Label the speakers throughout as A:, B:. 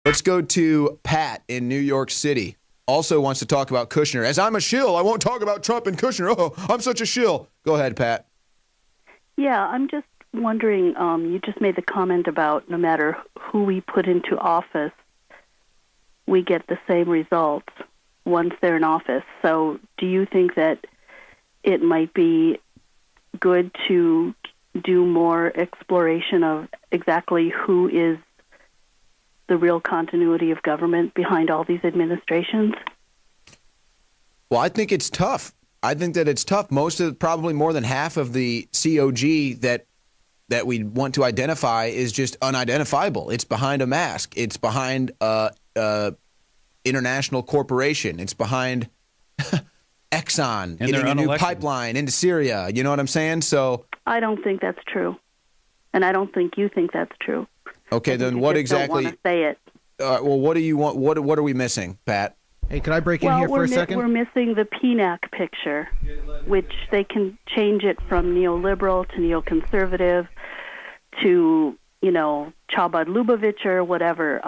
A: Let's go to Pat in New York City. Also wants to talk about Kushner. As I'm a shill, I won't talk about Trump and Kushner. Oh, I'm such a shill. Go ahead, Pat.
B: Yeah, I'm just wondering, you just made the comment about no matter who we put into office, we get the same results once they're in office. So do you think that it might be good to do more exploration of exactly who is the real continuity of government behind all these administrations?
A: Well, I think it's tough. I think that it's tough. Probably more than half of the COG that we want to identify is just unidentifiable. It's behind a mask. It's behind international corporation. It's behind Exxon getting a new pipeline into Syria. You know what I'm saying? So I
B: don't think that's true, and I don't think you think that's true.
A: Okay, then what exactly?
B: Don't want to say it.
A: Well, what do you want? What are we missing, Pat?
C: Hey, could I break in here for a second?
B: We're missing the PNAC picture, which they can change it from neoliberal to neoconservative to, Chabad Lubavitch or whatever,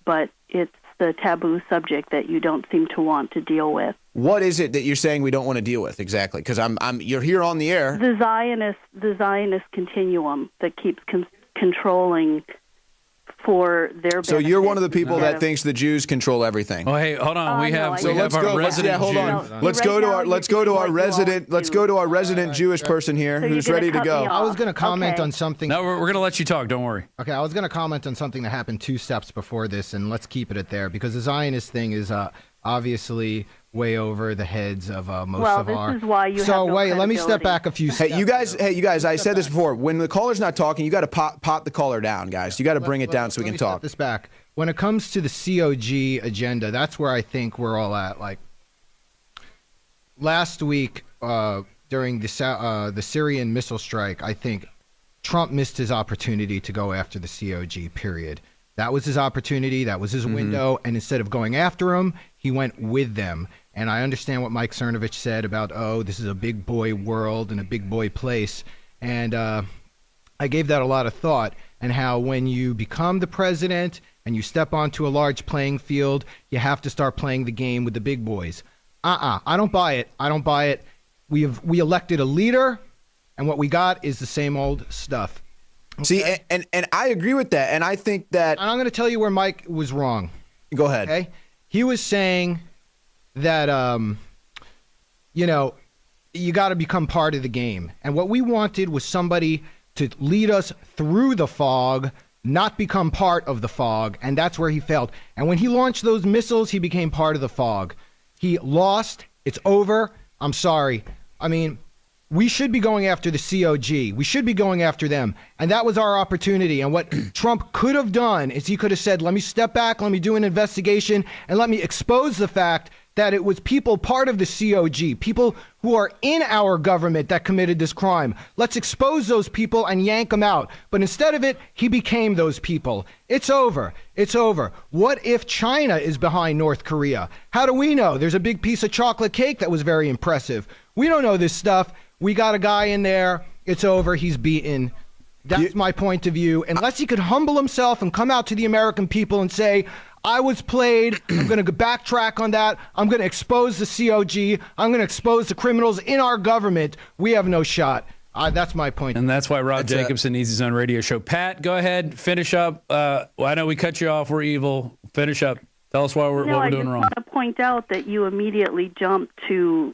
B: but it's the taboo subject that you don't seem to want to deal with.
A: What is it that you're saying we don't want to deal with exactly? Because you're here on the air.
B: The Zionist continuum that keeps controlling for their benefit.
A: So you're one of the people that thinks the Jews control everything.
D: Oh, hey, hold on. We have our resident Jew.
A: Hold on. Let's go to our resident Jewish person here who's ready to go.
C: I was going to comment on something.
D: No, we're going to let you talk. Don't worry.
C: Okay, I was going to comment on something that happened 2 steps before this, and let's keep it at there, because the Zionist thing is obviously way over the heads of most of our...
B: Well, this is why you have no credibility.
C: Let me step back a few steps.
A: Hey, you guys, I said this before. When the caller's not talking, you got to pop the caller down, guys. You got to bring it down so we can talk.
C: Step this back. When it comes to the COG agenda, that's where I think we're all at. Like, last week, during the Syrian missile strike, I think Trump missed his opportunity to go after the COG, period. That was his opportunity. That was his window. And instead of going after him, he went with them. And I understand what Mike Cernovich said about, this is a big boy world and a big boy place. And I gave that a lot of thought, and how when you become the president and you step onto a large playing field, you have to start playing the game with the big boys. I don't buy it. I don't buy it. We elected a leader, and what we got is the same old stuff. Okay?
A: See, and I agree with that. And I think that...
C: And I'm going to tell you where Mike was wrong.
A: Go ahead.
C: Okay? He was saying that, you got to become part of the game. And what we wanted was somebody to lead us through the fog, not become part of the fog. And that's where he failed. And when he launched those missiles, he became part of the fog. He lost. It's over. I'm sorry. I mean, we should be going after the COG. We should be going after them. And that was our opportunity. And what Trump could have done is he could have said, let me step back, let me do an investigation, and let me expose the fact that it was people part of the COG, people who are in our government that committed this crime. Let's expose those people and yank them out. But instead of it, he became those people. It's over. It's over. What if China is behind North Korea? How do we know? There's a big piece of chocolate cake that was very impressive. We don't know this stuff. We got a guy in there. It's over. He's beaten. That's my point of view. Unless he could humble himself and come out to the American people and say, I was played. I'm going to backtrack on that. I'm going to expose the COG. I'm going to expose the criminals in our government. We have no shot. That's my point.
D: And that's why Rob Jacobson needs his own radio show. Pat, go ahead. Finish up. I know we cut you off. We're evil. Finish up. Tell us what we're doing wrong.
B: I just want to point out that you immediately jumped to,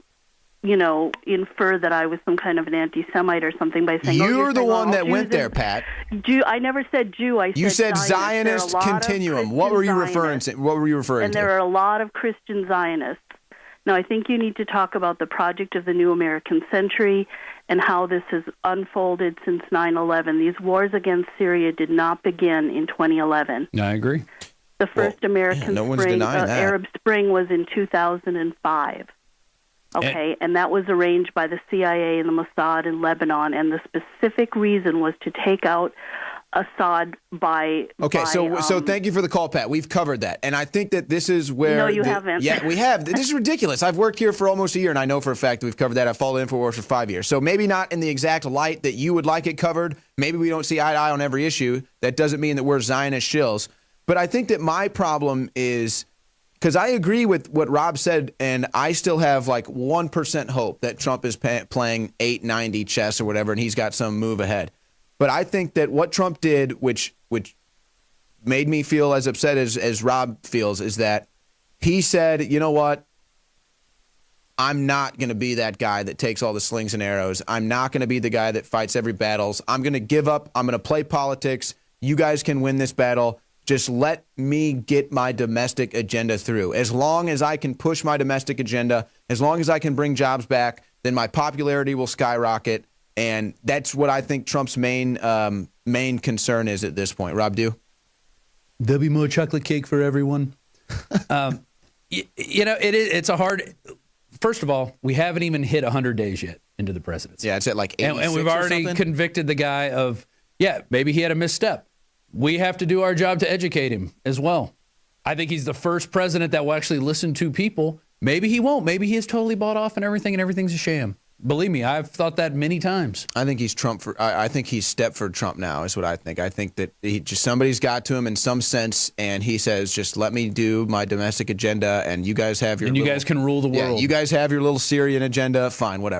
B: infer that I was some kind of an anti-Semite or something by saying,
A: you're the one that went there, Pat.
B: Jew. I never said Jew.
A: You said Zionist continuum. What were you referring to?
B: And there are a lot of Christian Zionists. Now, I think you need to talk about the project of the new American century and how this has unfolded since 9/11. These wars against Syria did not begin in 2011.
D: I agree.
B: The first Arab Spring was in 2005. Okay, and that was arranged by the CIA and the Mossad in Lebanon, and the specific reason was to take out Assad by...
A: So thank you for the call, Pat. We've covered that, and I think that this is where...
B: No, you haven't.
A: Yeah, we have. This is ridiculous. I've worked here for almost a year, and I know for a fact that we've covered that. I've followed Infowars for 5 years, so maybe not in the exact light that you would like it covered. Maybe we don't see eye to eye on every issue. That doesn't mean that we're Zionist shills. But I think that my problem is, because I agree with what Rob said, and I still have like 1% hope that Trump is playing 890 chess or whatever, and he's got some move ahead. But I think that what Trump did, which made me feel as upset as Rob feels, is that he said, you know what? I'm not going to be that guy that takes all the slings and arrows. I'm not going to be the guy that fights every battles. I'm going to give up. I'm going to play politics. You guys can win this battle. Just let me get my domestic agenda through. As long as I can push my domestic agenda, as long as I can bring jobs back, then my popularity will skyrocket. And that's what I think Trump's main concern is at this point. Rob, do?
D: There'll be more chocolate cake for everyone. It's a hard. First of all, we haven't even hit 100 days yet into the presidency.
A: Yeah, it's at like 86
D: and we've already convicted the guy of, maybe he had a misstep. We have to do our job to educate him as well. I think he's the first president that will actually listen to people. Maybe he won't. Maybe he is totally bought off and everything's a sham. Believe me, I've thought that many times.
A: I think he's Trump I think he's Stepford Trump now is what I think. I think that somebody's got to him in some sense, and he says, just let me do my domestic agenda, and you guys have your.
D: And you guys can rule the world.
A: Yeah, you guys have your little Syrian agenda. Fine, whatever.